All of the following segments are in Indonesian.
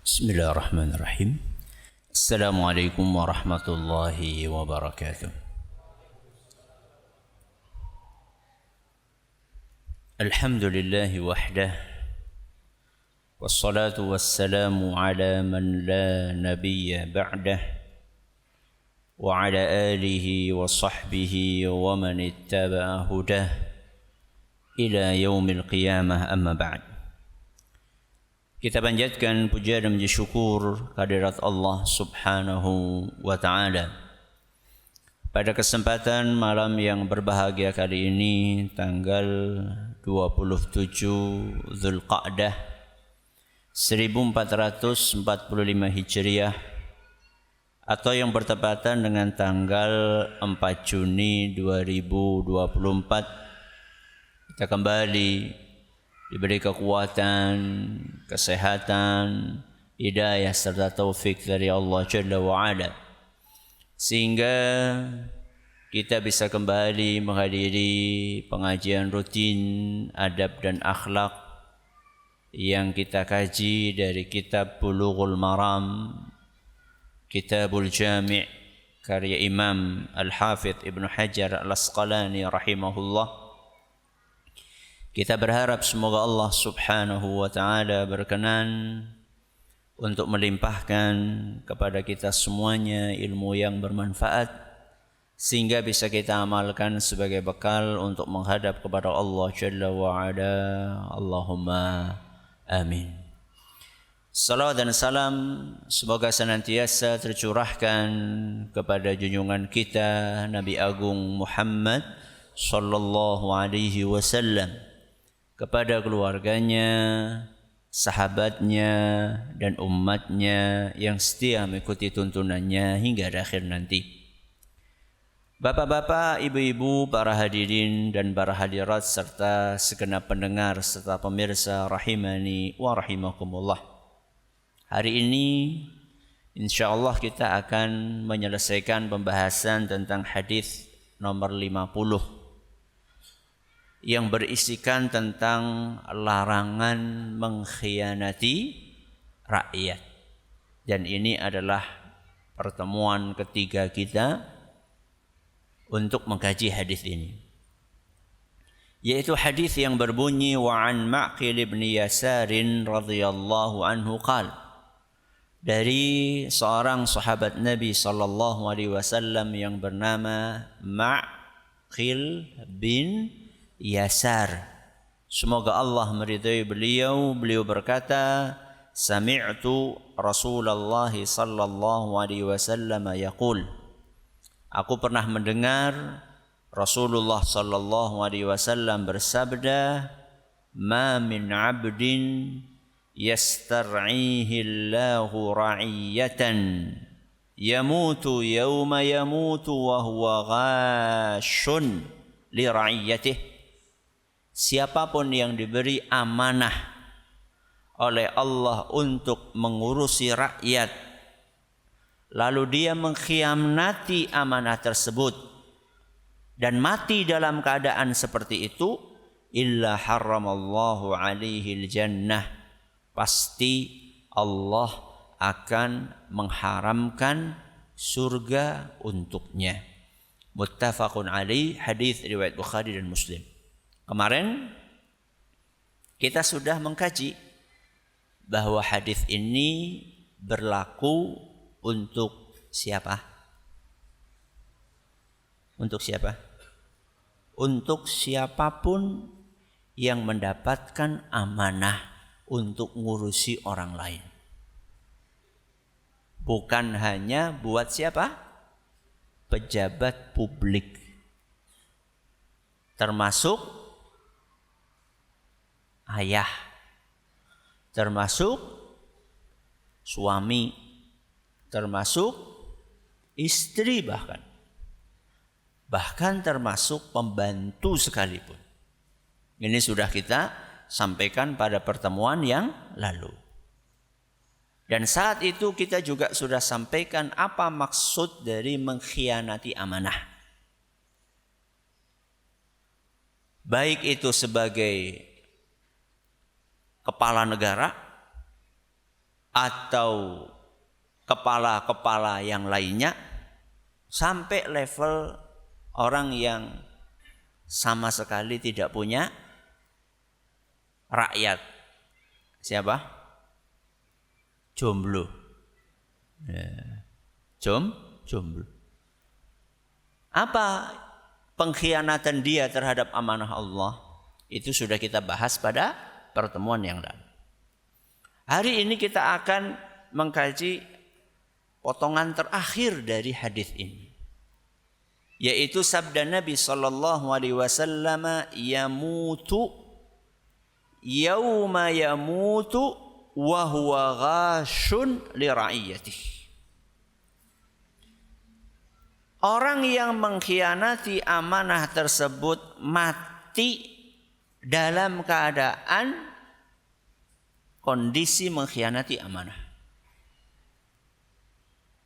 بسم الله الرحمن الرحيم. السلام عليكم ورحمة الله وبركاته. الحمد لله وحده، والصلاة والسلام على من لا نبي بعده، وعلى آله وصحبه ومن اتبع هداه إلى يوم القيامة. أما بعد. Kita panjatkan puja dan puji syukur kehadirat Allah Subhanahu wa Ta'ala. Pada kesempatan malam yang berbahagia kali ini, tanggal 27 Dzulqa'dah 1445 Hijriah, atau yang bertepatan dengan tanggal 4 Juni 2024, kita kembali diberi kekuatan, kesehatan, hidayah serta taufik dari Allah Jalla wa'ala, sehingga kita bisa kembali menghadiri pengajian rutin adab dan akhlak yang kita kaji dari kitab Bulughul Maram, Kitabul Jami' karya Imam Al-Hafidh Ibnu Hajar Al-Asqalani rahimahullah. Kita berharap semoga Allah Subhanahu wa Ta'ala berkenan untuk melimpahkan kepada kita semuanya ilmu yang bermanfaat, sehingga bisa kita amalkan sebagai bekal untuk menghadap kepada Allah Jalla wa'ala. Allahumma amin. Salawat dan salam semoga senantiasa tercurahkan kepada junjungan kita Nabi Agung Muhammad sallallahu alaihi wasallam, kepada keluarganya, sahabatnya, dan umatnya yang setia mengikuti tuntunannya hingga akhir nanti. Bapak-bapak, ibu-ibu, para hadirin dan para hadirat, serta segenap pendengar serta pemirsa rahimani wa rahimakumullah. Hari ini insyaallah kita akan menyelesaikan pembahasan tentang hadis nomor 50 yang berisikan tentang larangan mengkhianati rakyat. Dan ini adalah pertemuan ketiga kita untuk mengkaji hadis ini, yaitu hadis yang berbunyi wa an Ma'qil bin Yasar radhiyallahu anhu qala, dari seorang sahabat Nabi sallallahu alaihi wasallam yang bernama Ma'qil bin Yasar, semoga Allah meridai beliau berkata, sami'tu Rasulullah sallallahu alaihi wasallam yaqul, aku pernah mendengar Rasulullah sallallahu alaihi wasallam bersabda, ma min 'abdin yastar'ihi Allahu ra'iyatan yamutu yawma yamutu wa huwa ghashun li ra'iyatihi. Siapapun yang diberi amanah oleh Allah untuk mengurusi rakyat, lalu dia mengkhianati amanah tersebut dan mati dalam keadaan seperti itu, illa haramallahu alaihi jannah, pasti Allah akan mengharamkan surga untuknya. Muttafaqun alaih, hadis riwayat Bukhari dan Muslim. Kemarin kita sudah mengkaji bahwa hadis ini berlaku untuk siapa? Untuk siapa? Untuk siapapun yang mendapatkan amanah untuk ngurusi orang lain. Bukan hanya buat siapa? Pejabat publik. Termasuk ayah, termasuk suami, termasuk istri, bahkan termasuk pembantu sekalipun. Ini sudah kita sampaikan pada pertemuan yang lalu. Dan saat itu kita juga sudah sampaikan apa maksud dari mengkhianati amanah. Baik itu sebagai kepala negara atau kepala-kepala yang lainnya, sampai level orang yang sama sekali tidak punya rakyat. Siapa? Jomblo. Ya. Jomblo. Apa pengkhianatan dia terhadap amanah Allah? Itu sudah kita bahas pada pertemuan yang lalu. Hari ini kita akan mengkaji potongan terakhir dari hadis ini, yaitu sabda Nabi sallallahu alaihi wasallam, yamutu yauma yamutu wa huwa ghashun li ra'iyatihi. Orang yang mengkhianati amanah tersebut mati dalam keadaan kondisi mengkhianati amanah.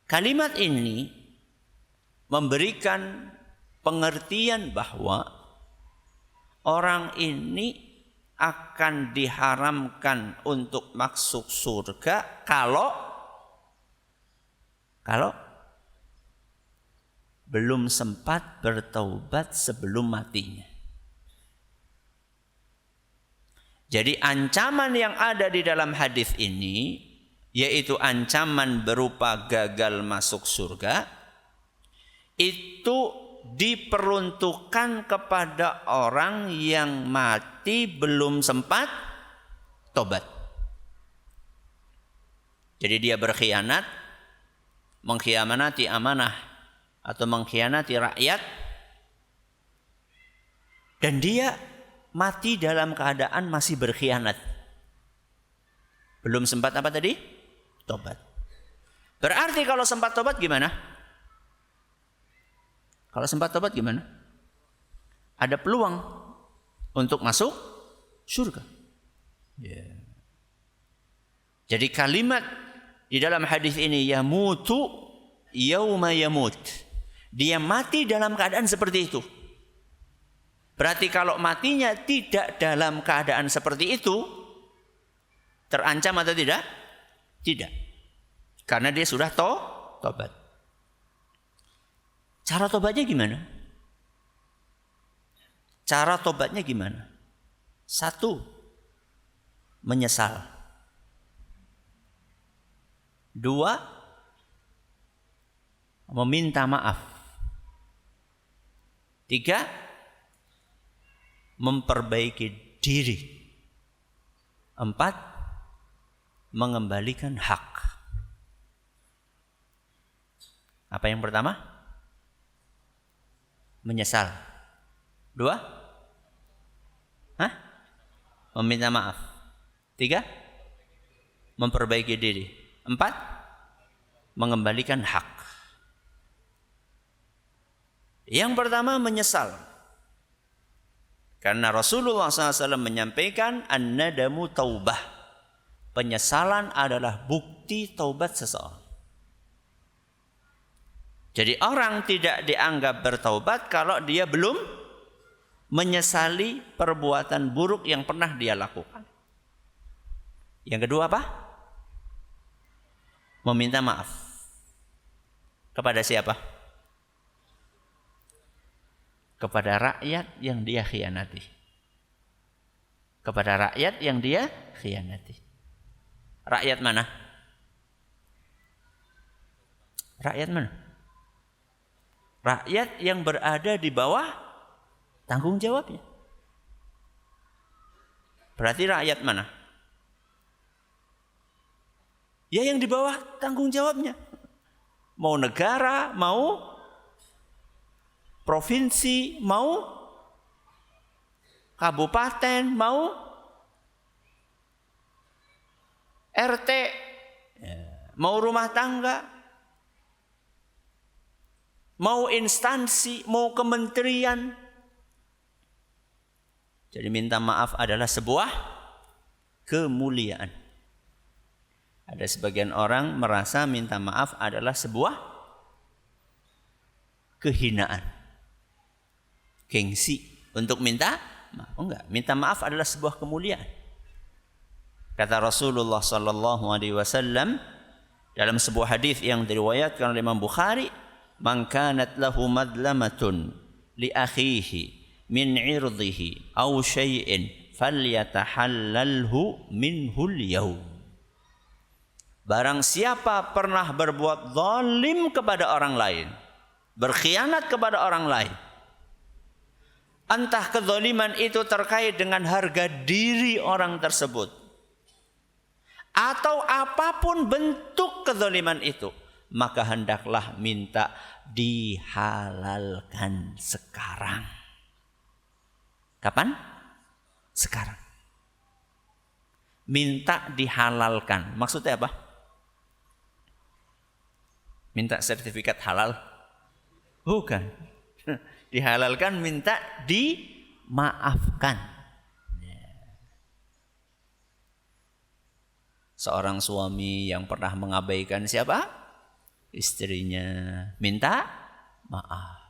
Kalimat ini memberikan pengertian bahwa orang ini akan diharamkan untuk masuk surga kalau belum sempat bertaubat sebelum matinya. Jadi ancaman yang ada di dalam hadis ini, yaitu ancaman berupa gagal masuk surga, itu diperuntukkan kepada orang yang mati belum sempat tobat. Jadi dia berkhianat, mengkhianati amanah atau mengkhianati rakyat, dan dia mati dalam keadaan masih berkhianat. Belum sempat apa tadi? Tobat. Berarti kalau sempat tobat gimana? Kalau sempat tobat gimana? Ada peluang untuk masuk surga. Yeah. Jadi kalimat di dalam hadis ini, yamutu yauma yamut, dia mati dalam keadaan seperti itu. Berarti kalau matinya tidak dalam keadaan seperti itu, terancam atau tidak? Tidak. Karena dia sudah tobat. Cara tobatnya gimana? Cara tobatnya gimana? 1, menyesal. 2, meminta maaf. 3, memperbaiki diri. 4, mengembalikan hak. Apa yang pertama? Menyesal. 2, meminta maaf. 3, memperbaiki diri. 4, mengembalikan hak. Yang pertama, menyesal. Karena Rasulullah SAW menyampaikan an-nadamu taubah. Penyesalan adalah bukti taubat seseorang. Jadi orang tidak dianggap bertaubat kalau dia belum menyesali perbuatan buruk yang pernah dia lakukan. Yang kedua apa? Meminta maaf. Kepada siapa? Kepada rakyat yang dia khianati. Kepada rakyat yang dia khianati. Rakyat mana? Rakyat mana? Rakyat yang berada di bawah tanggung jawabnya. Berarti rakyat mana? Ya yang di bawah tanggung jawabnya. Mau negara, mau provinsi, mau kabupaten, mau RT, mau rumah tangga, mau instansi, mau kementerian. Jadi minta maaf adalah sebuah kemuliaan. Ada sebagian orang merasa minta maaf adalah sebuah kehinaan, gengsi untuk minta maaf. Enggak, minta maaf adalah sebuah kemuliaan. Kata Rasulullah sallallahu alaihi wasallam dalam sebuah hadis yang diriwayatkan oleh Imam Bukhari, "Man kanat lahu madlamatun li akhihi min 'irdihi aw syai'in falyatahallalhu minhul yaum." Barang siapa pernah berbuat zalim kepada orang lain, berkhianat kepada orang lain, entah kezaliman itu terkait dengan harga diri orang tersebut atau apapun bentuk kezaliman itu, maka hendaklah minta dihalalkan sekarang. Kapan? Sekarang. Minta dihalalkan. Maksudnya apa? Minta sertifikat halal? Bukan. Dihalalkan minta dimaafkan. Seorang suami yang pernah mengabaikan siapa? Istrinya, minta maaf.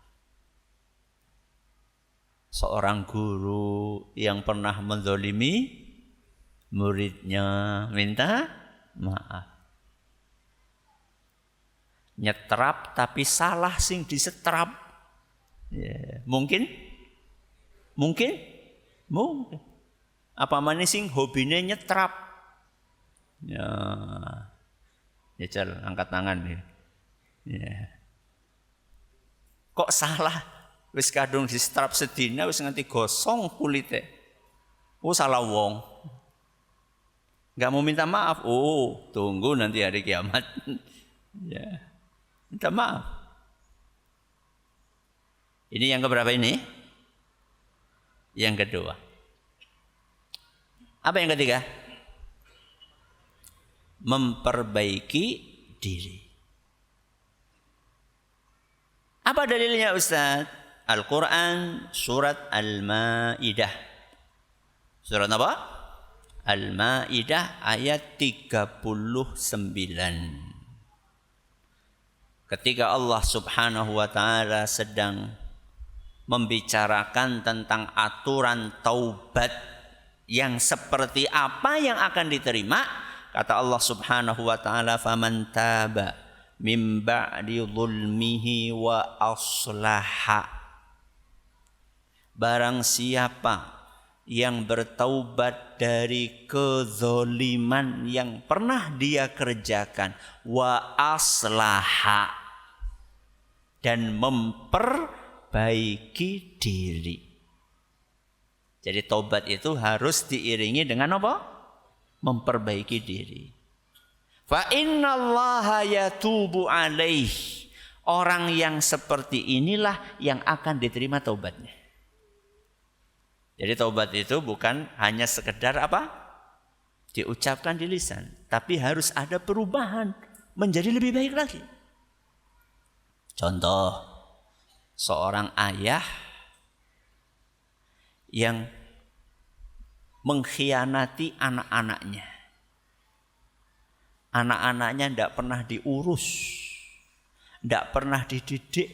Seorang guru yang pernah menzalimi muridnya, minta maaf. Nyetrap tapi salah sing disetrap. Mungkin? Apa mana sing hobinya nyetrap? Ya, Cal, angkat tangan nih. Ya. Kok salah? Wis kadung disetrap sedina wis nganti gosong kulite. Oh, salah wong. Enggak mau minta maaf. Oh, tunggu nanti hari kiamat. Ya. Minta maaf. Ini yang keberapa ini? Yang kedua. Apa yang ketiga? Memperbaiki diri. Apa dalilnya Ustaz? Al-Quran surat Al-Ma'idah. Surat apa? Al-Ma'idah ayat 39. Ketika Allah subhanahu wa ta'ala sedang membicarakan tentang aturan taubat yang seperti apa yang akan diterima, kata Allah subhanahu wa ta'ala, "Faman taba min ba'di zulmihi wa aslaha." Barang siapa yang bertaubat dari kezaliman yang pernah dia kerjakan, wa aslaha, dan memperbaiki diri. Jadi taubat itu harus diiringi dengan apa? Memperbaiki diri. Fa innallaha yatubu alaih. Orang yang seperti inilah yang akan diterima taubatnya. Jadi taubat itu bukan hanya sekedar apa? Diucapkan di lisan, tapi harus ada perubahan menjadi lebih baik lagi. Contoh, seorang ayah yang mengkhianati anak-anaknya. Anak-anaknya tidak pernah diurus, tidak pernah dididik,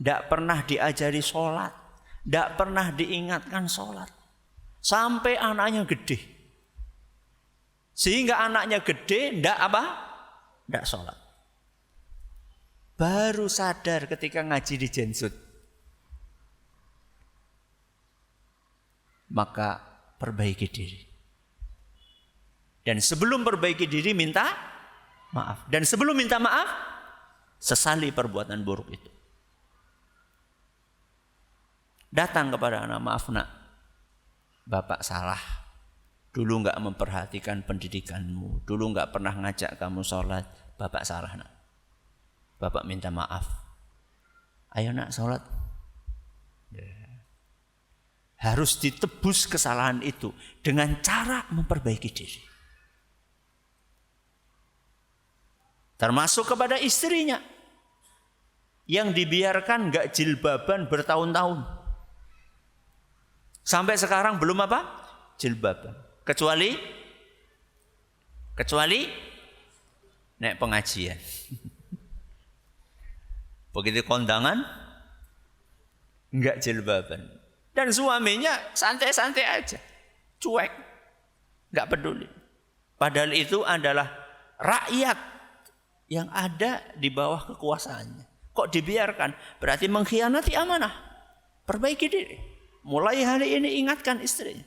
tidak pernah diajari sholat, tidak pernah diingatkan sholat. Sampai anaknya gede. Sehingga anaknya gede, tidak apa? Tidak sholat. Baru sadar ketika ngaji di Jensut. Maka perbaiki diri. Dan sebelum perbaiki diri minta maaf. Dan sebelum minta maaf, sesali perbuatan buruk itu. Datang kepada anak, "Maaf nak, bapak salah. Dulu enggak memperhatikan pendidikanmu. Dulu enggak pernah ngajak kamu sholat. Bapak salah nak. Bapak minta maaf. Ayo nak sholat." Harus ditebus kesalahan itu dengan cara memperbaiki diri. Termasuk kepada istrinya yang dibiarkan enggak jilbaban bertahun-tahun. Sampai sekarang belum apa? Jilbaban. Kecuali naik pengajian. Begitu kondangan enggak jilbaban. Dan suaminya santai-santai aja, cuek, nggak peduli. Padahal itu adalah rakyat yang ada di bawah kekuasaannya. Kok dibiarkan? Berarti mengkhianati amanah. Perbaiki diri. Mulai hari ini ingatkan istrinya.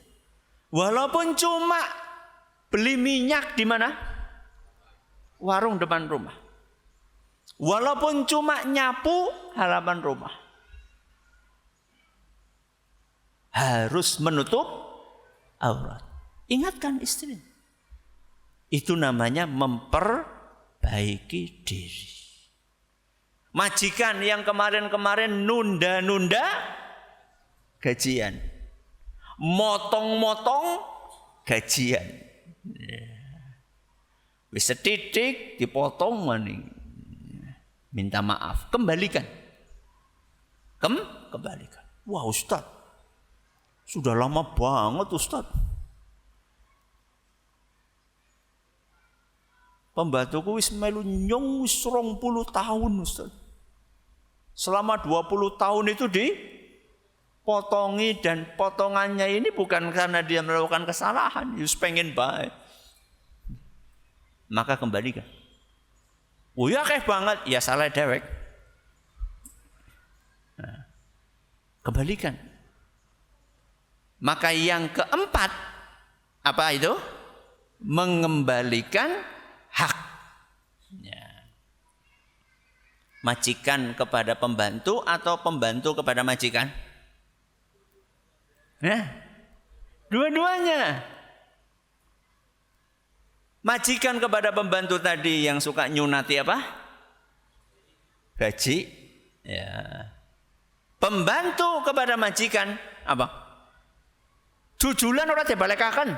Walaupun cuma beli minyak di mana? Warung depan rumah. Walaupun cuma nyapu halaman rumah. Harus menutup aurat. Ingatkan istri. Itu namanya memperbaiki diri. Majikan yang kemarin-kemarin nunda-nunda gajian. Motong-motong gajian. Wis setitik dipotong maning. Minta maaf, kembalikan. Kembalikan. Wah, Ustaz. Sudah lama banget, Ustaz. Pembantuku wis melu nyong 20 tahun, Ustaz. Selama 20 tahun itu dipotongi dan potongannya ini bukan karena dia melakukan kesalahan, wis pengen baik. Maka kembalikan. Oh ya kayak banget, ya salah dewek. Nah, kembalikan. Maka yang keempat, apa itu? Mengembalikan hak. Ya. Majikan kepada pembantu atau pembantu kepada majikan? Nah, dua-duanya. Majikan kepada pembantu tadi yang suka nyunati apa? Gaji. Ya. Pembantu kepada majikan apa? Jujulan orang dibalekakan.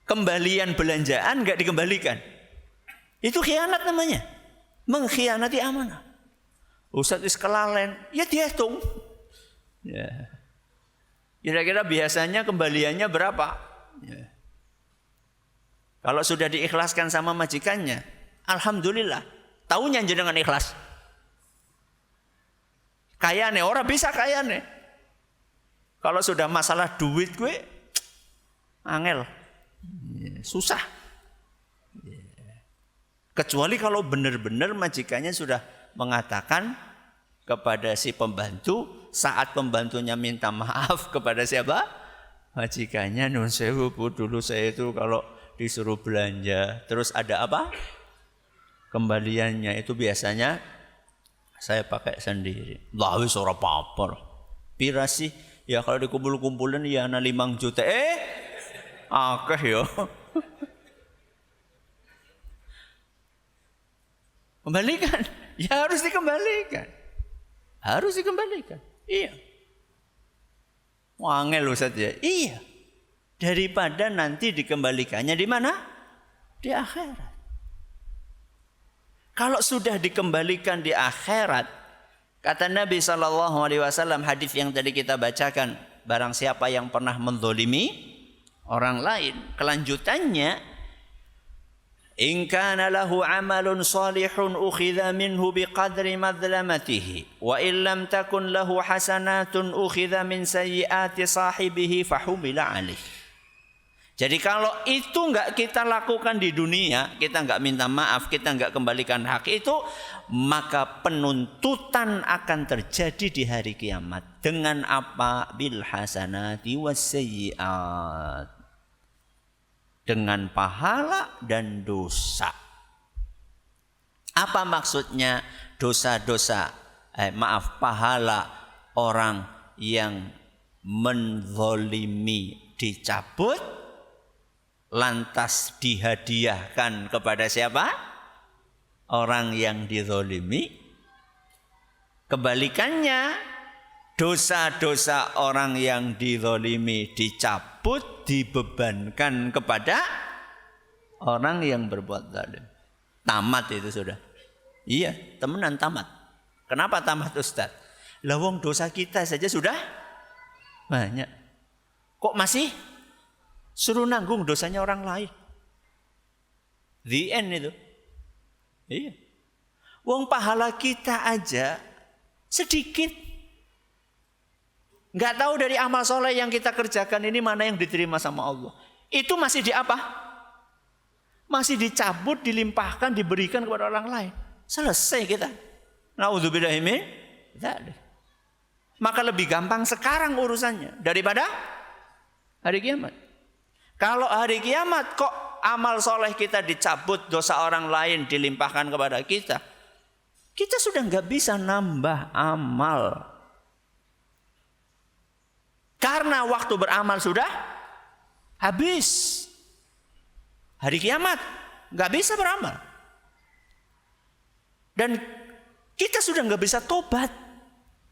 Kembalian belanjaan enggak dikembalikan. Itu khianat namanya. Mengkhianati amanah. Ustaz is kelalen, ya dihitung. Ya. Kira-kira biasanya kembaliannya berapa? Ya. Kalau sudah diikhlaskan sama majikannya, alhamdulillah, tahunya jenengan ikhlas. Kayane orang bisa kayane. Kalau sudah masalah duit gue, angel, susah. Kecuali kalau benar-benar majikannya sudah mengatakan kepada si pembantu, saat pembantunya minta maaf kepada siapa? Majikannya, nun sewu bu, dulu saya itu kalau disuruh belanja, terus ada apa? Kembaliannya itu biasanya saya pakai sendiri. Lah wis ora apa-apa. Pira sih? Ya kalau dikumpul-kumpulin ya ana 5 juta. Akeh yo. Kembalikan. Ya harus dikembalikan. Harus dikembalikan. Iya. Wangel Ustaz ya. Iya. Daripada nanti dikembalikannya di mana? Di akhirat. Kalau sudah dikembalikan di akhirat, kata Nabi SAW, hadis yang tadi kita bacakan, barang siapa yang pernah menzalimi orang lain, kelanjutannya, in kana lahu amalun salihun ukhidha minhu biqadri madlamatihi wa in lam takun lahu hasanatun ukhidha min sayyiati sahibihi fahumila alaihi. Jadi kalau itu enggak kita lakukan di dunia, kita enggak minta maaf, kita enggak kembalikan hak itu, maka penuntutan akan terjadi di hari kiamat. Dengan apa? Bil hasanati wasayyiat. Dengan pahala dan dosa. Apa maksudnya dosa-dosa? Pahala orang yang menzalimi dicabut, lantas dihadiahkan kepada siapa? Orang yang dizalimi. Kebalikannya, dosa-dosa orang yang dizalimi dicabut, dibebankan kepada orang yang berbuat zalim. Tamat itu sudah. Iya, temenan tamat. Kenapa tamat Ustaz? Lah wong dosa kita saja sudah banyak. Kok masih suruh nanggung dosanya orang lain? The end itu. Iya. Wong pahala kita aja sedikit. Enggak tahu dari amal soleh yang kita kerjakan ini mana yang diterima sama Allah. itu masih di apa? Masih dicabut, dilimpahkan, diberikan kepada orang lain. Selesai kita. Na'udzubillahi min dzalik. Maka lebih gampang sekarang urusannya daripada hari kiamat. Kalau hari kiamat kok amal soleh kita dicabut, dosa orang lain dilimpahkan kepada kita, kita sudah nggak bisa nambah amal. Karena waktu beramal sudah habis. Hari kiamat nggak bisa beramal. Dan kita sudah nggak bisa tobat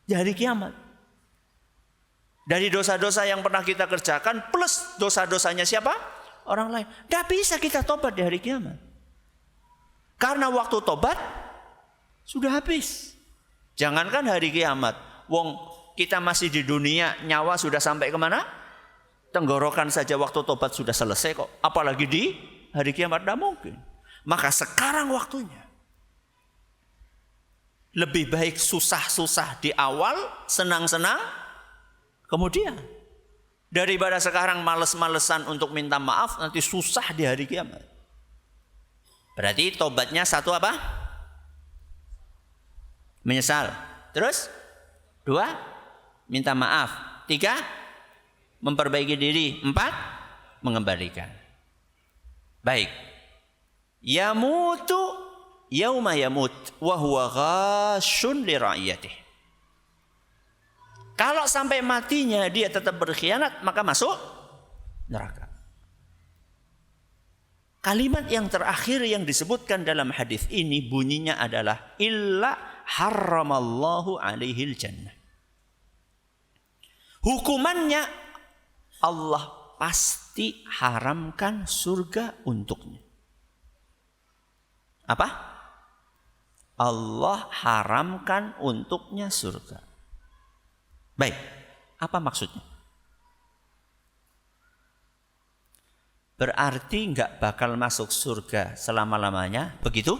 di hari kiamat. Dari dosa-dosa yang pernah kita kerjakan plus dosa-dosanya siapa? Orang lain. Nggak bisa kita tobat di hari kiamat. Karena waktu tobat sudah habis. Jangankan hari kiamat. Wong kita masih di dunia, nyawa sudah sampai kemana? Tenggorokan saja waktu tobat sudah selesai kok. Apalagi di hari kiamat, tidak mungkin. Maka sekarang waktunya. Lebih baik susah-susah di awal, senang-senang kemudian. Daripada sekarang males-malesan untuk minta maaf, nanti susah di hari kiamat. Berarti tobatnya satu apa? Menyesal. Terus? 2, minta maaf. 3, memperbaiki diri. 4, mengembalikan. Baik. Yamutu yauma yamut wa huwa ghashun li ra'iyatih. Kalau sampai matinya dia tetap berkhianat, maka masuk neraka. Kalimat yang terakhir yang disebutkan dalam hadis ini bunyinya adalah illa harramallahu alaihil jannah. Hukumannya Allah pasti haramkan surga untuknya. Apa? Allah haramkan untuknya surga. Baik, apa maksudnya? Berarti nggak bakal masuk surga selama-lamanya, begitu?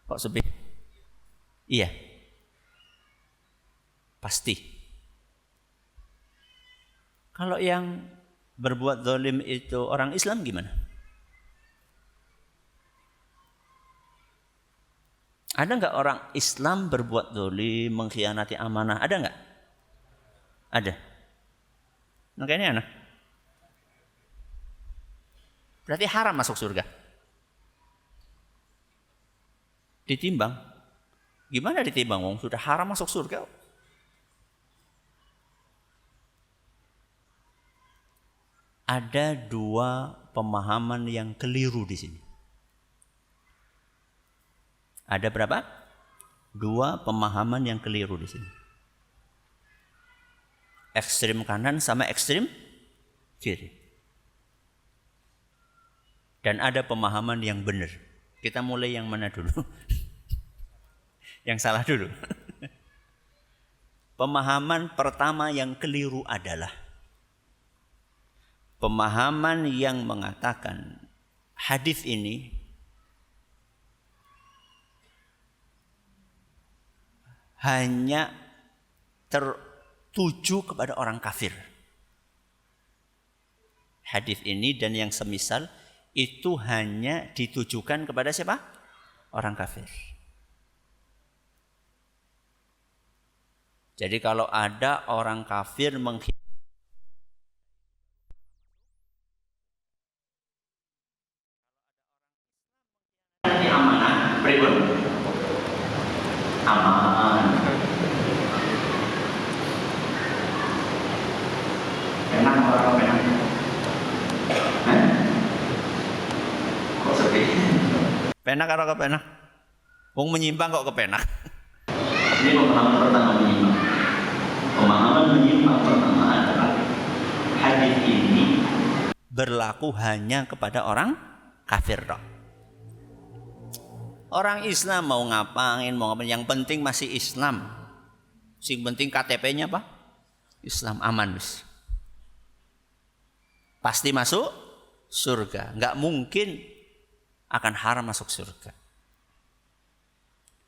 Kok sepi? Iya. Pasti. Kalau yang berbuat zalim itu orang Islam gimana? Ada nggak orang Islam berbuat zalim, mengkhianati amanah? Ada nggak? Ada. Makanya anak. Berarti haram masuk surga. Ditimbang. Gimana ditimbang? Wong sudah haram masuk surga. Ada 2 pemahaman yang keliru di sini. Ada berapa? 2 pemahaman yang keliru di sini. Ekstrem kanan sama ekstrem kiri. Dan ada pemahaman yang benar. Kita mulai yang mana dulu? Yang salah dulu. Pemahaman pertama yang keliru adalah pemahaman yang mengatakan hadis ini hanya tertuju kepada orang kafir. Hadis ini dan yang semisal itu hanya ditujukan kepada siapa? Orang kafir. Jadi kalau ada orang kafir mengkhianati amanah, pripun? Aman. Enak orang enak. Kok sepi? Penak atau kepenak? Wong menyimpang kok kepenak? Ini pemahaman pertama menyimpang. Pemahaman menyimpang pertama adalah hadis ini berlaku hanya kepada orang kafir dong. Orang Islam mau ngapain, yang penting masih Islam. Sing penting KTP-nya apa? Islam, aman wis. Pasti masuk surga. Enggak mungkin akan haram masuk surga.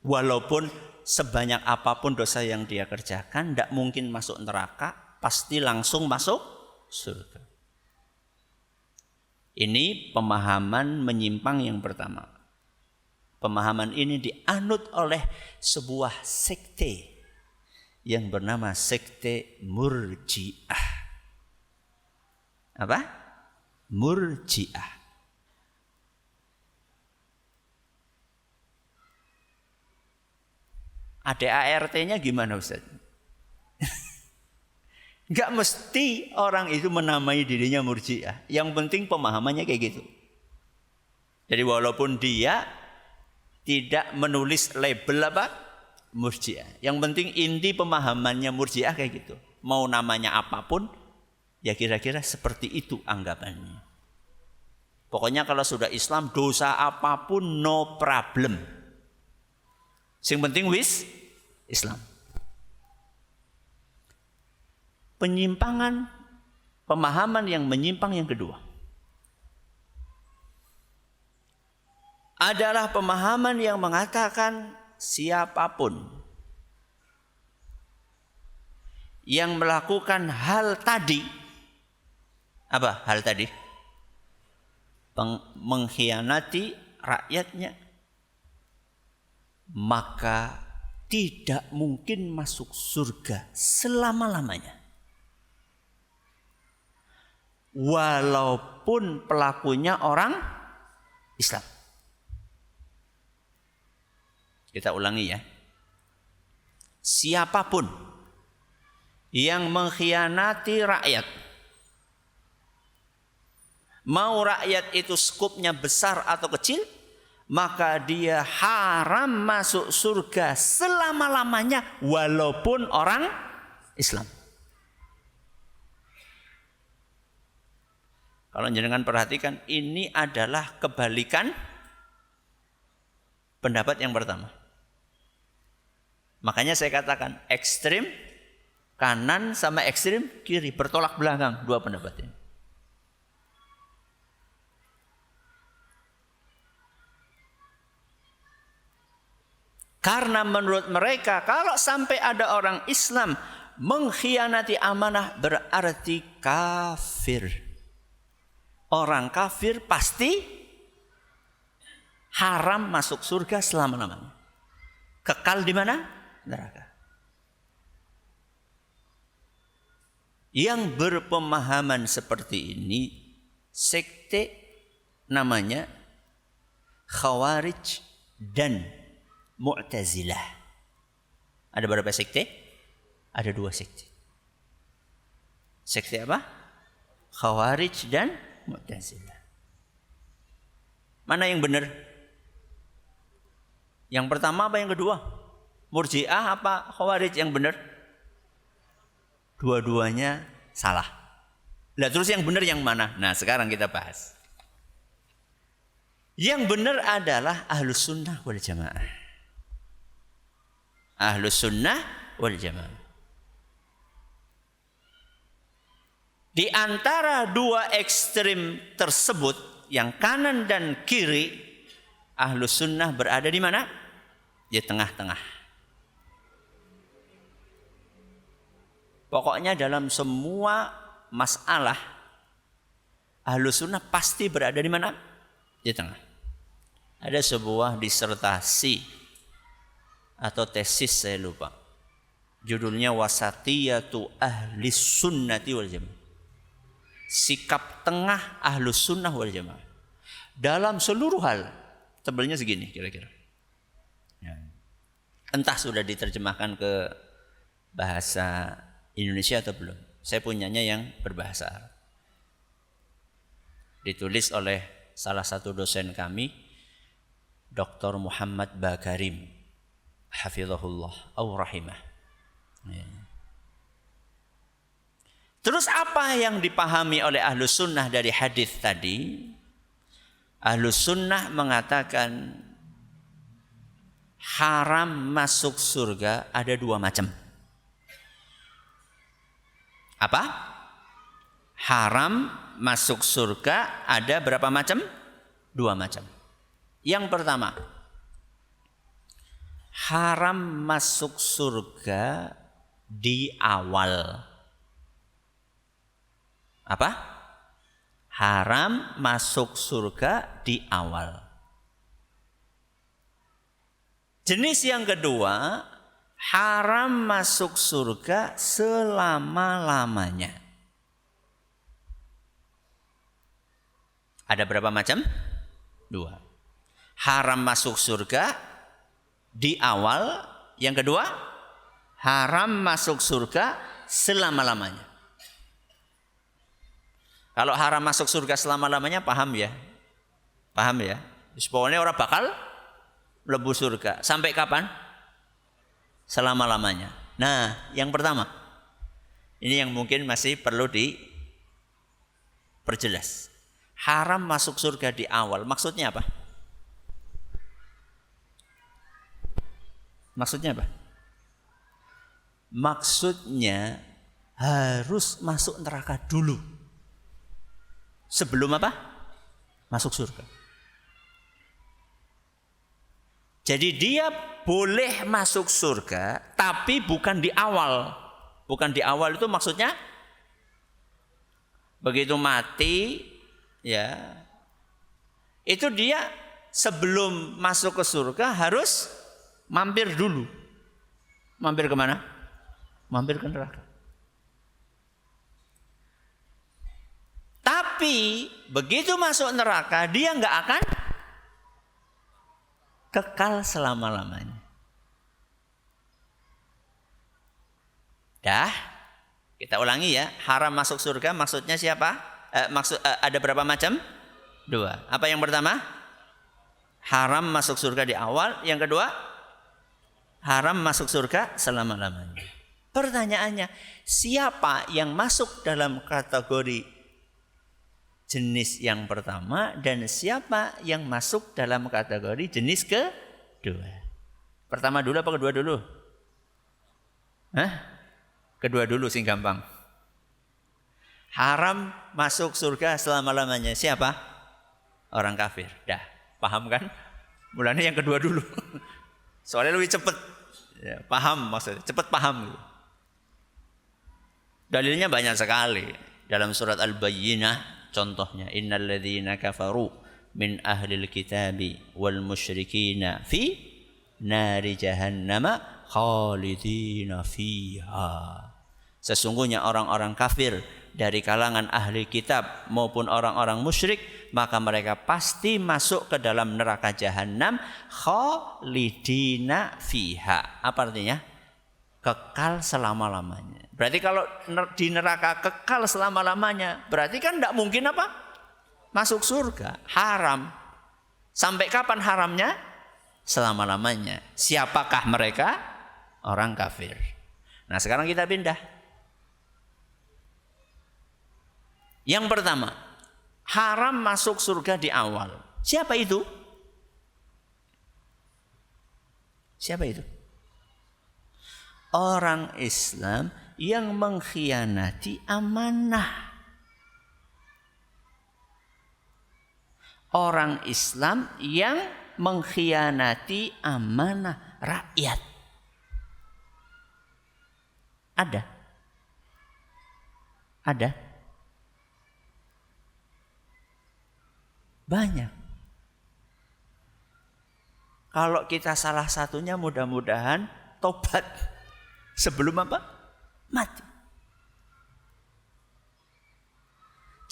Walaupun sebanyak apapun dosa yang dia kerjakan, enggak mungkin masuk neraka, pasti langsung masuk surga. Ini pemahaman menyimpang yang pertama. Pemahaman ini dianut oleh sebuah sekte yang bernama sekte Murji'ah. Apa? Murji'ah. Ada ART-nya gimana Ustaz? Enggak mesti orang itu menamai dirinya Murji'ah. Yang penting pemahamannya kayak gitu. Jadi walaupun dia tidak menulis label apa? Murji'ah. Yang penting inti pemahamannya Murji'ah kayak gitu. Mau namanya apapun, ya kira-kira seperti itu anggapannya. Pokoknya kalau sudah Islam, dosa apapun no problem. Yang penting wis Islam. Penyimpangan, pemahaman yang menyimpang yang kedua adalah pemahaman yang mengatakan siapapun yang melakukan hal tadi, apa hal tadi? Mengkhianati rakyatnya, maka tidak mungkin masuk surga selama-lamanya. Walaupun pelakunya orang Islam. Kita ulangi ya. Siapapun yang mengkhianati rakyat, mau rakyat itu skupnya besar atau kecil, maka dia haram masuk surga selama-lamanya walaupun orang Islam. Kalau jenengan perhatikan, ini adalah kebalikan pendapat yang pertama. Makanya saya katakan ekstrim kanan sama ekstrim kiri bertolak belakang dua pendapat ini. Karena menurut mereka kalau sampai ada orang Islam mengkhianati amanah berarti kafir. Orang kafir pasti haram masuk surga selama-lamanya. Kekal di mana? Neraka. Yang berpemahaman seperti ini sekte namanya Khawarij dan Mu'tazilah. Ada berapa sekte? Ada dua sekte. Sekte apa? Khawarij dan Mu'tazilah. Mana yang benar? Yang pertama apa yang kedua? Murji'ah apa Khawarij yang benar? Dua-duanya salah. Nah, terus yang benar yang mana? Nah, sekarang kita bahas. Yang benar adalah Ahlus Sunnah wal Jamaah. Ahlus Sunnah wal Jamaah. Di antara dua ekstrim tersebut, yang kanan dan kiri, Ahlus Sunnah berada di mana? Di tengah-tengah. Pokoknya dalam semua masalah, Ahlus Sunnah pasti berada di mana? Di tengah. Ada sebuah disertasi atau tesis, saya lupa. Judulnya Wasatiyatu Ahlis Sunnati wal Jamaah. Sikap tengah Ahlus Sunnah wal Jamaah dalam seluruh hal. Tebelnya segini kira-kira. Ya. Entah sudah diterjemahkan ke bahasa Indonesia atau belum. Saya punyanya yang berbahasa Arab. Ditulis oleh salah satu dosen kami, Dr. Muhammad Bakarim, hafizahullah au rahimah. Ya. Terus apa yang dipahami oleh Ahlus Sunnah dari hadis tadi? Ahlus Sunnah mengatakan haram masuk surga ada dua macam. Apa? Haram masuk surga ada berapa macam? Dua macam. Yang pertama, haram masuk surga di awal. Apa? Haram masuk surga di awal. Jenis yang kedua, haram masuk surga selama-lamanya. Ada berapa macam? 2. Haram masuk surga di awal. Yang kedua, haram masuk surga selama-lamanya. Kalau haram masuk surga selama-lamanya, paham ya? Paham ya? Pokoknya orang bakal mlebu surga. Sampai kapan? Selama-lamanya. Nah, yang pertama. Ini yang mungkin masih perlu diperjelas. Haram masuk surga di awal. Maksudnya apa? Maksudnya apa? Maksudnya harus masuk neraka dulu. Sebelum apa? Masuk surga. Jadi dia boleh masuk surga, tapi bukan di awal. Bukan di awal itu maksudnya begitu mati, ya, itu dia sebelum masuk ke surga harus mampir dulu. Mampir kemana? Mampir ke neraka. Tapi begitu masuk neraka dia nggak akan kekal selama-lamanya. Dah, kita ulangi ya. Haram masuk surga maksudnya siapa? Ada berapa macam? 2. Apa yang pertama? Haram masuk surga di awal. Yang kedua, haram masuk surga selama-lamanya. Pertanyaannya, siapa yang masuk dalam kategori jenis yang pertama dan siapa yang masuk dalam kategori jenis kedua? Pertama dulu apa kedua dulu? Kedua dulu sing gampang. Haram masuk surga selama-lamanya. Siapa? Orang kafir. Dah, paham kan? Mulanya yang kedua dulu. Soalnya lebih cepat. Ya, paham maksudnya, cepat paham. Dalilnya banyak sekali. Dalam surat Al-Bayyinah contohnya, innal ladzina kafaru min ahlil kitabi wal musyrikina fi nari jahannama khalidina fiha. Sesungguhnya orang-orang kafir dari kalangan ahli kitab maupun orang-orang musyrik, maka mereka pasti masuk ke dalam neraka jahanam khalidina fiha. Apa artinya? Kekal selama-lamanya. Berarti kalau di neraka kekal selama-lamanya, berarti kan tidak mungkin apa? Masuk surga. Haram. Sampai kapan haramnya? Selama-lamanya. Siapakah mereka? Orang kafir. Nah, sekarang kita pindah. Yang pertama, haram masuk surga di awal. Siapa itu? Siapa itu? Orang Islam yang mengkhianati amanah. Orang Islam yang mengkhianati amanah rakyat. Ada? Ada? Banyak. Kalau kita salah satunya mudah-mudahan tobat sebelum apa? Mati.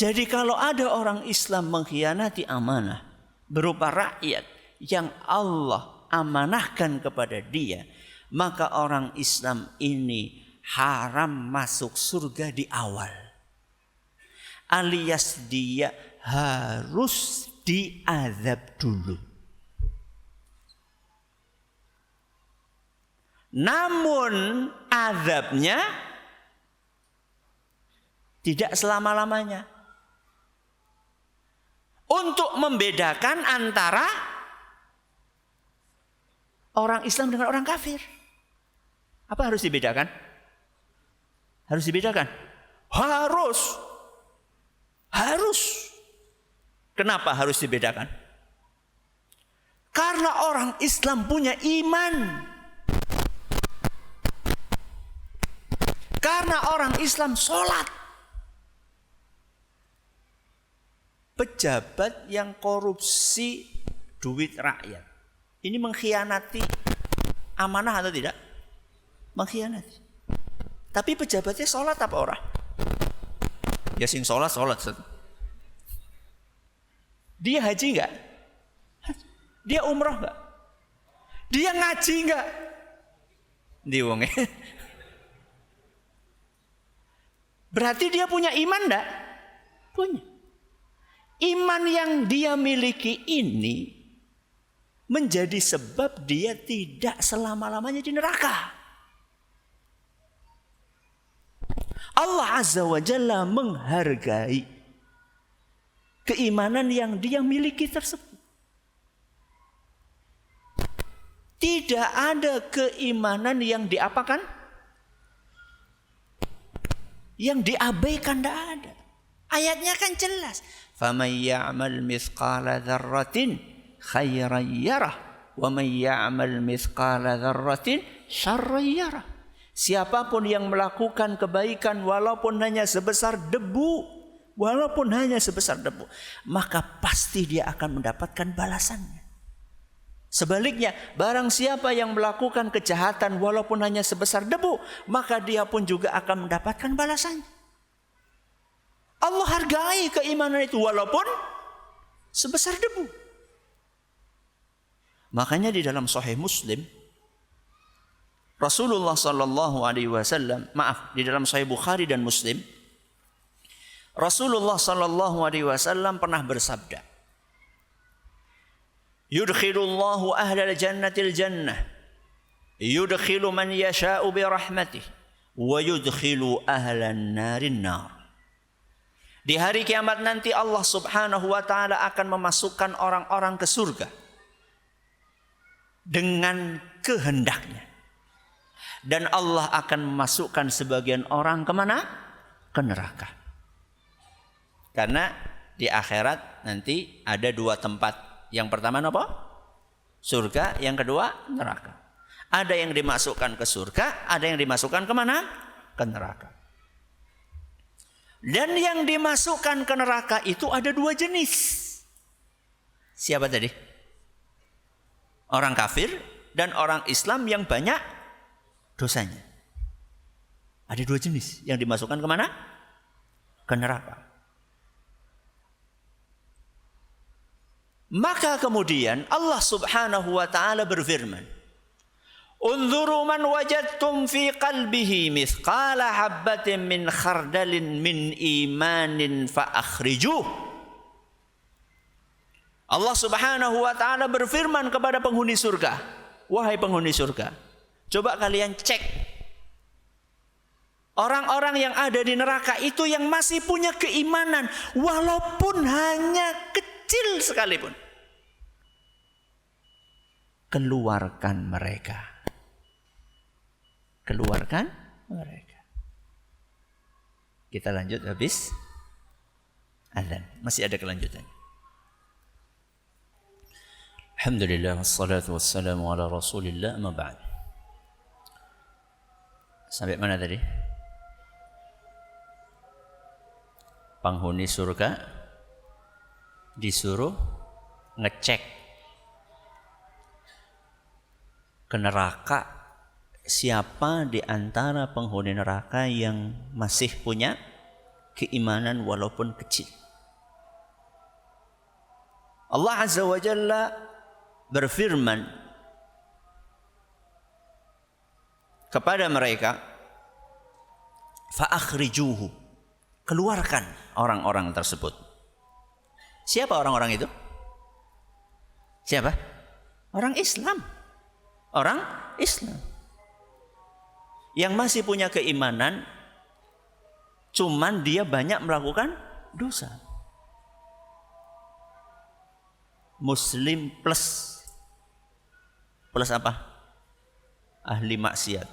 Jadi kalau ada orang Islam mengkhianati amanah berupa rakyat yang Allah amanahkan kepada dia, maka orang Islam ini haram masuk surga di awal. Alias dia harus diazab dulu. Namun azabnya tidak selama-lamanya. Untuk membedakan antara orang Islam dengan orang kafir. Apa harus dibedakan? Harus dibedakan? Harus. Kenapa harus dibedakan? Karena orang Islam punya iman. Karena orang Islam sholat. pejabat yang korupsi duit rakyat. Ini mengkhianati amanah atau tidak? Mengkhianati. Tapi pejabatnya sholat apa ora? Ya sing sholat. Dia haji enggak? Dia umroh enggak? Dia ngaji enggak? Di wong. Berarti dia punya iman enggak? Punya. Iman yang dia miliki ini menjadi sebab dia tidak selama-lamanya di neraka. Allah Azza wa Jalla menghargai keimanan yang dia miliki tersebut. Tidak ada keimanan yang diapakan? Yang diabaikan, tidak ada. Ayatnya kan jelas. فَمَنْ يَعْمَلْ مِثْقَالَ ذَرَّةٍ خَيْرًا يَرَهُ وَمَنْ يَعْمَلْ مِثْقَالَ ذَرَّةٍ شَرًّا يَرَهُ. Siapapun yang melakukan kebaikan walaupun hanya sebesar debu, maka pasti dia akan mendapatkan balasannya. Sebaliknya, barang siapa yang melakukan kejahatan walaupun hanya sebesar debu, maka dia pun juga akan mendapatkan balasannya. Allah hargai keimanan itu walaupun sebesar debu. Makanya di dalam Sahih Muslim, Rasulullah sallallahu alaihi wasallam, di dalam Sahih Bukhari dan Muslim, Rasulullah sallallahu alaihi wasallam pernah bersabda, "Yudkhilullahu ahlal jannatil jannah, yudkhilu man yasha'u bi rahmatih, wa yudkhilu ahlan narin nar." Di hari kiamat nanti Allah Subhanahu wa taala akan memasukkan orang-orang ke surga dengan kehendaknya. Dan Allah akan memasukkan sebagian orang kemana? Ke neraka. Karena di akhirat nanti ada dua tempat. Yang pertama apa? Surga. Yang kedua neraka. Ada yang dimasukkan ke surga, ada yang dimasukkan kemana? Ke neraka. Dan yang dimasukkan ke neraka itu ada dua jenis. Siapa tadi? Orang kafir dan orang Islam yang banyak dosanya. Ada dua jenis yang dimasukkan kemana? Ke neraka. Maka kemudian Allah Subhanahu wa taala berfirman, "Unzuru man wajadtum fi qalbihi mithqala habbatin min khardalin min imanin fa akhrijuh." Allah Subhanahu wa taala berfirman kepada penghuni surga, "Wahai penghuni surga, coba kalian cek orang-orang yang ada di neraka itu yang masih punya keimanan walaupun hanya kecil sekalipun. Keluarkan mereka. Keluarkan mereka." Kita lanjut habis azan. Masih ada kelanjutan. Alhamdulillah wassalatu wassalamu ala Rasulillah, amma ba'd. Sampai mana tadi? Penghuni surga disuruh ngecek ke neraka siapa di antara penghuni neraka yang masih punya keimanan walaupun kecil. Allah Azza wa Jalla berfirman kepada mereka, fa akhrijuhu, keluarkan orang-orang tersebut. Siapa orang-orang itu? Siapa? Orang Islam. Orang Islam yang masih punya keimanan, cuman dia banyak melakukan dosa. Muslim plus apa? Ahli maksiat.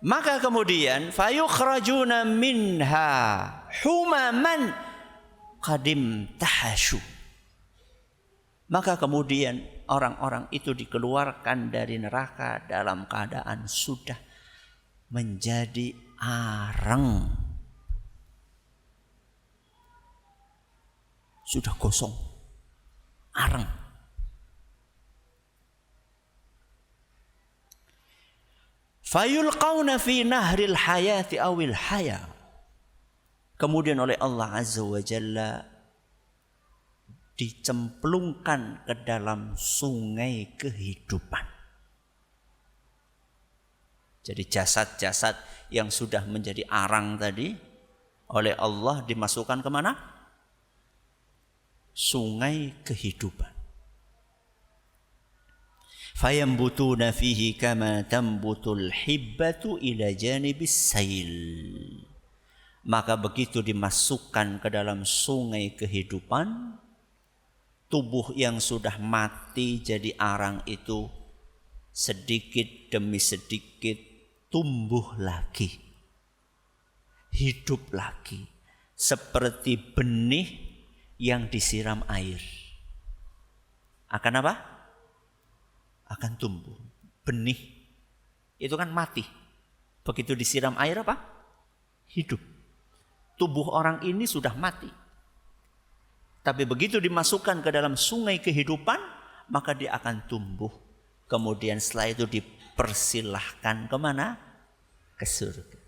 Maka kemudian fayukhrajuna minha humaman qadim tahashu. Maka kemudian orang-orang itu dikeluarkan dari neraka dalam keadaan sudah menjadi arang. Sudah gosong, arang. Fayulqauna fi nahril hayati awil haya. Kemudian oleh Allah Azza wa Jalla dicemplungkan ke dalam sungai kehidupan. Jadi jasad-jasad yang sudah menjadi arang tadi oleh Allah dimasukkan kemana? Sungai kehidupan. Fayambutuna fihi kama tambutul hibbatu ila janibis sail. Maka begitu dimasukkan ke dalam sungai kehidupan, tubuh yang sudah mati jadi arang itu sedikit demi sedikit tumbuh lagi, hidup lagi, seperti benih yang disiram air. Akan apa? Akan tumbuh. Benih itu kan mati. Begitu disiram air apa? Hidup. Tubuh orang ini sudah mati. Tapi begitu dimasukkan ke dalam sungai kehidupan, maka dia akan tumbuh. Kemudian setelah itu dipersilahkan kemana? Ke surga.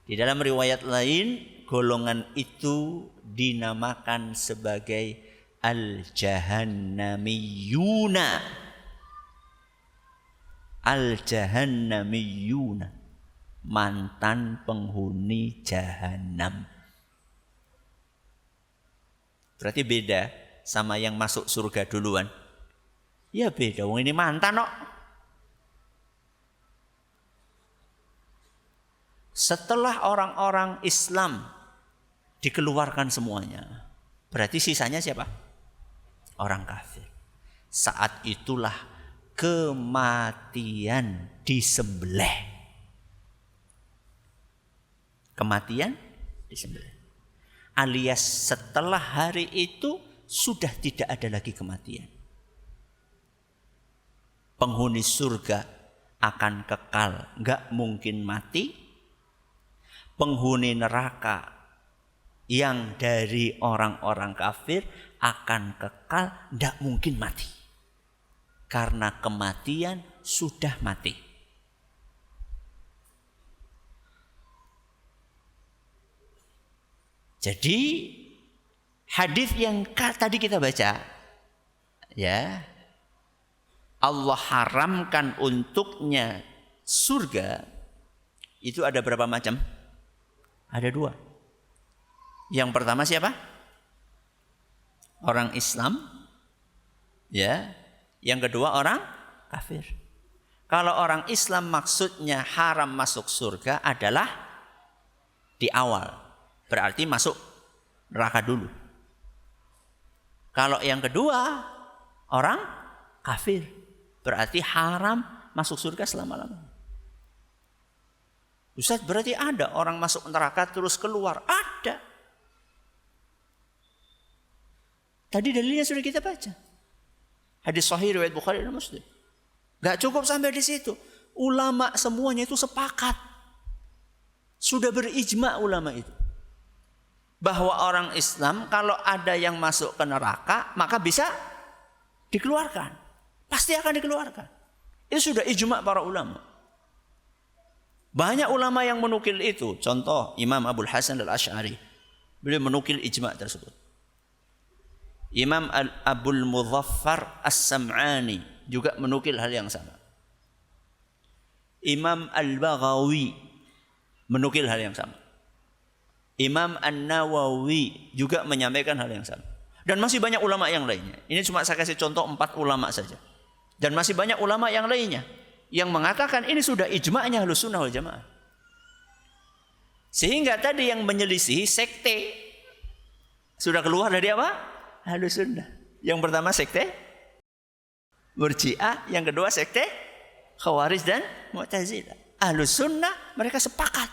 Di dalam riwayat lain, golongan itu dinamakan sebagai Al-Jahannamiyuna. Al-Jahannamiyuna, mantan penghuni jahanam. Berarti beda sama yang masuk surga duluan. Ya beda, wong ini mantan kok. Setelah orang-orang Islam dikeluarkan semuanya, berarti sisanya siapa? Orang kafir. Saat itulah kematian disembelih. Kematian disembelih. Alias setelah hari itu sudah tidak ada lagi kematian. Penghuni surga akan kekal, enggak mungkin mati. Penghuni neraka yang dari orang-orang kafir akan kekal, enggak mungkin mati. Karena kematian sudah mati. Jadi hadis yang tadi kita baca, ya, Allah haramkan untuknya surga, itu ada berapa macam? Ada 2. Yang pertama siapa? Orang Islam, ya. Yang kedua orang kafir. Kalau orang Islam maksudnya haram masuk surga adalah di awal, berarti masuk neraka dulu. Kalau yang kedua orang kafir, berarti haram masuk surga selama-lamanya. Ustaz, berarti ada orang masuk neraka terus keluar? Ada. Tadi dalilnya sudah kita baca. Hadis sahih riwayat Bukhari dan Muslim. Gak cukup sampai di situ. Ulama semuanya itu sepakat. Sudah berijma ulama itu. Bahwa orang Islam kalau ada yang masuk ke neraka, maka bisa dikeluarkan. Pasti akan dikeluarkan. Itu sudah ijma para ulama. Banyak ulama yang menukil itu. Contoh Imam Abul Hasan al-Asy'ari. Beliau menukil ijma tersebut. Imam Abul Mudhaffar As-Sam'ani juga menukil hal yang sama. Imam Al-Baghawi menukil hal yang sama. Imam An-Nawawi juga menyampaikan hal yang sama. Dan masih banyak ulama yang lainnya. Ini cuma saya kasih contoh 4 ulama saja. Dan masih banyak ulama yang lainnya yang mengatakan ini sudah ijma'nya Ahlussunnah wal Jamaah. Sehingga tadi yang menyelisihi sekte sudah keluar dari apa? Ahlussunnah. Yang pertama sekte Murji'ah, yang kedua sekte Khawarij dan Mu'tazilah. Ahlussunnah mereka sepakat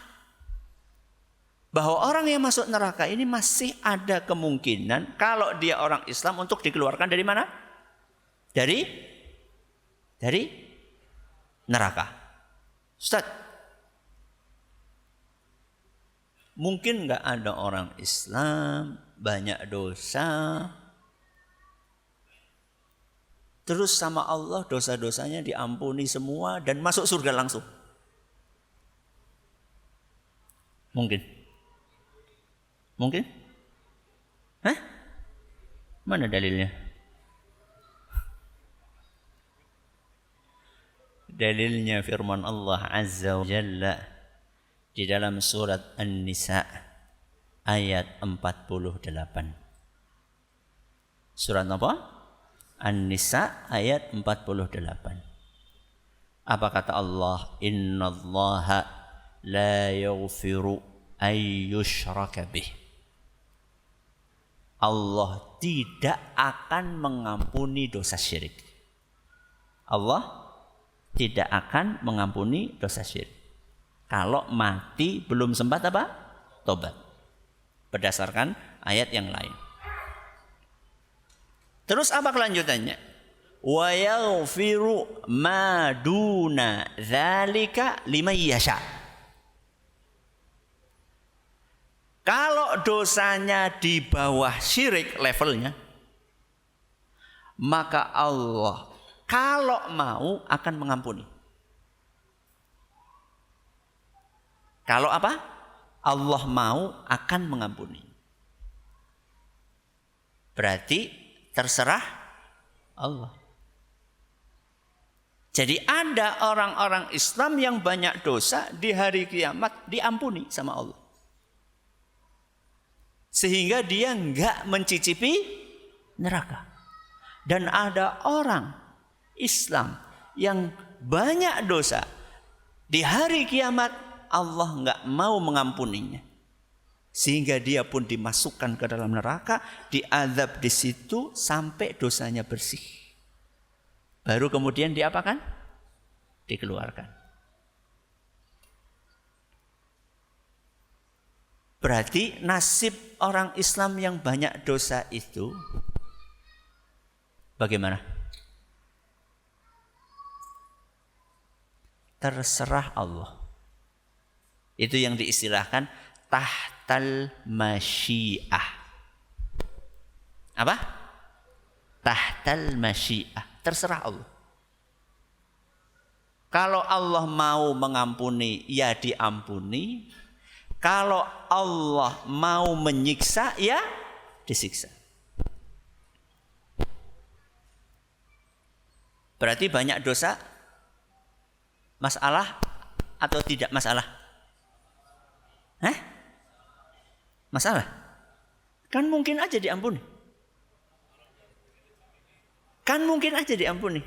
bahwa orang yang masuk neraka ini masih ada kemungkinan kalau dia orang Islam untuk dikeluarkan dari mana? Dari neraka. Ustaz, Mungkin nggak ada orang Islam, banyak dosa. Terus sama Allah dosa-dosanya diampuni semua dan masuk surga langsung. Mungkin? Mungkin? Hah? Mana dalilnya? Dalilnya firman Allah Azza wa Jalla di dalam surat An-Nisa ayat 48. Surat apa? An-Nisa ayat 48. Apa kata Allah? Innallaha la yaghfiru ay yushraka bih. Allah tidak akan mengampuni dosa syirik. Allah tidak akan mengampuni dosa syirik. Kalau mati belum sempat apa? Tobat. Berdasarkan ayat yang lain. Terus apa kelanjutannya? Wa yaghfiru ma duna dzalika liman yasha. Kalau dosanya di bawah syirik levelnya, maka Allah kalau mau akan mengampuni. Kalau apa? Allah mau akan mengampuni. Berarti terserah Allah. Jadi ada orang-orang Islam yang banyak dosa di hari kiamat diampuni sama Allah. Sehingga dia enggak mencicipi neraka. Dan ada orang Islam yang banyak dosa di hari kiamat Allah enggak mau mengampuninya. Sehingga dia pun dimasukkan ke dalam neraka, diazab di situ sampai dosanya bersih. Baru kemudian diapakan? Dikeluarkan. Berarti nasib orang Islam yang banyak dosa itu bagaimana? Terserah Allah. Itu yang diistilahkan tahtal masyiah. Apa? Tahtal masyiah. Terserah Allah. Kalau Allah mau mengampuni, ya diampuni. Kalau Allah mau menyiksa, ya disiksa. Berarti banyak dosa masalah atau tidak masalah? Hah? Masalah? Kan mungkin aja diampuni. Kan mungkin aja diampuni.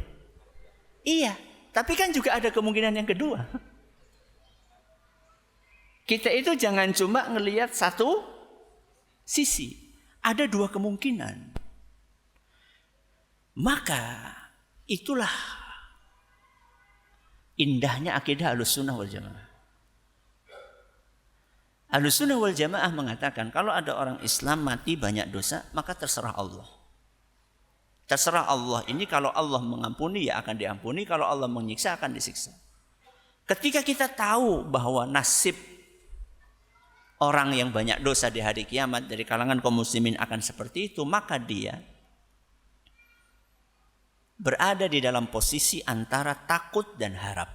Iya, tapi kan juga ada kemungkinan yang kedua. Kita itu jangan cuma ngelihat satu sisi. Ada dua kemungkinan. Maka itulah indahnya akidah Ahlussunnah wal Jamaah. Ahlussunnah wal Jamaah mengatakan kalau ada orang Islam mati banyak dosa, maka terserah Allah. Terserah Allah. Ini kalau Allah mengampuni ya akan diampuni, kalau Allah menyiksa akan disiksa. Ketika kita tahu bahwa nasib orang yang banyak dosa di hari kiamat dari kalangan kaum muslimin akan seperti itu, maka dia berada di dalam posisi antara takut dan harap.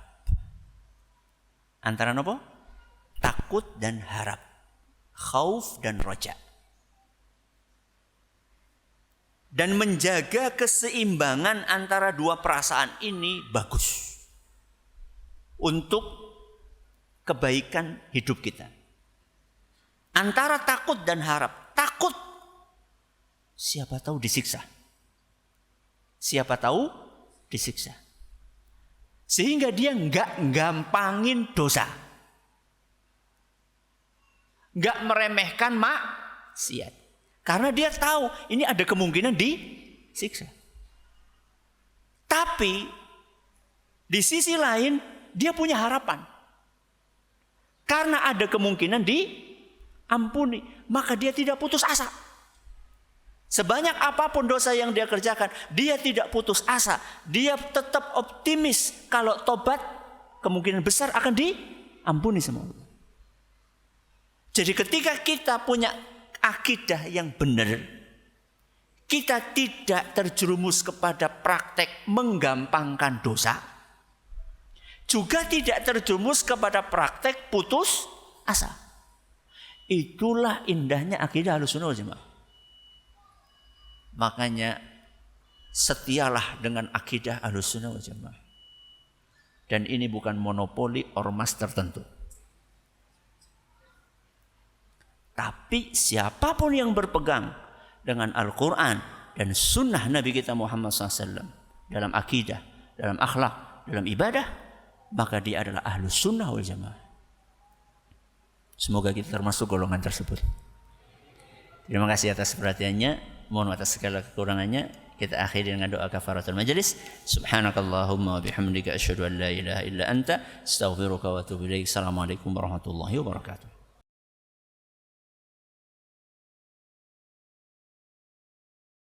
Antara apa? Takut dan harap. Khauf dan roja. Dan menjaga keseimbangan antara dua perasaan ini bagus. Untuk kebaikan hidup kita. Antara takut dan harap. Takut. Siapa tahu disiksa. Siapa tahu disiksa. Sehingga dia enggak gampangin dosa. Enggak meremehkan maksiat. Karena dia tahu ini ada kemungkinan disiksa. Tapi di sisi lain dia punya harapan. Karena ada kemungkinan diampuni, maka dia tidak putus asa. Sebanyak apapun dosa yang dia kerjakan, dia tidak putus asa. Dia tetap optimis kalau tobat kemungkinan besar akan diampuni sama Allah. Jadi ketika kita punya akidah yang benar, kita tidak terjerumus kepada praktek menggampangkan dosa, juga tidak terjerumus kepada praktek putus asa. Itulah indahnya akidah Ahlussunnah wal Jamaah. Makanya setialah dengan akidah Ahlussunnah wal Jamaah. Dan ini bukan monopoli ormas tertentu. Tapi siapapun yang berpegang dengan Al-Quran dan sunnah Nabi kita Muhammad SAW dalam akidah, dalam akhlak, dalam ibadah, maka dia adalah Ahlussunnah wal Jamaah. Semoga kita termasuk golongan tersebut. Terima kasih atas perhatiannya. Mohon atas segala kekurangannya. Kita akhiri dengan doa kafaratul majelis. Subhanakallahumma wa bihamdika asyhadu an la ilaha illa anta astaghfiruka wa atubu ilaik. Assalamualaikum warahmatullahi wabarakatuh.